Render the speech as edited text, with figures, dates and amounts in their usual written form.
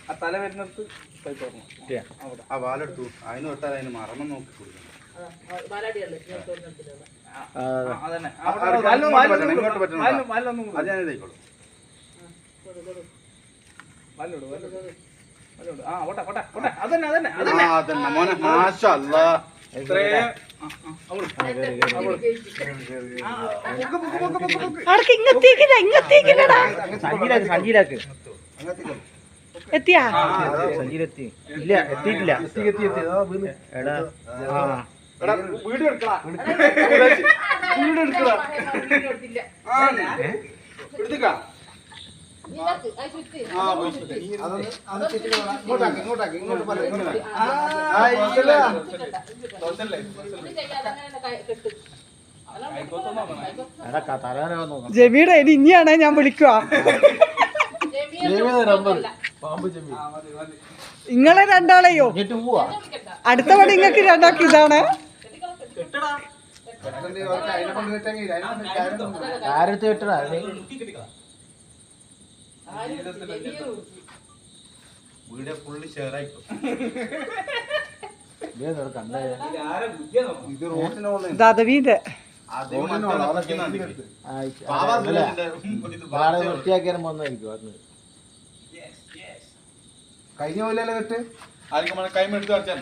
ആ തല വരുന്നിടത്ത് ആ വാലെടുത്തു അതിന് തൊട്ടാൽ അതിന് മറണം നോക്കി കൊടുക്കണം. ഇങ്ങോട്ട് പറ്റണം. അത് ഞാൻ ഇതായിക്കോളൂ. അതന്നെ മോനെ മാഷാ അല്ലാഹ്. എത്തിയാ ഇല്ല എത്തിയിട്ടില്ല. വീഡിയോ എടുക്കടാ എടുത്തിക്കാ. ജമീടെ ഇനിയാണ് ഞാൻ വിളിക്കുക. നിങ്ങളെ രണ്ടാളെയോ അടുത്ത പടി നിങ്ങൾക്ക് രണ്ടാക്കി ഇതാണ്. ആരടുത്ത് കിട്ടണ വീഡിയോ ഫുള്ള് ഷെയർ ആയിക്കോ. ദാദവീന്റെ വൃത്തിയാക്കിയാലും വന്നായിരിക്കും. കഴിഞ്ഞ പോലെ കെട്ട് ആർക്കും കൈമെടുത്ത് കളിച്ചാ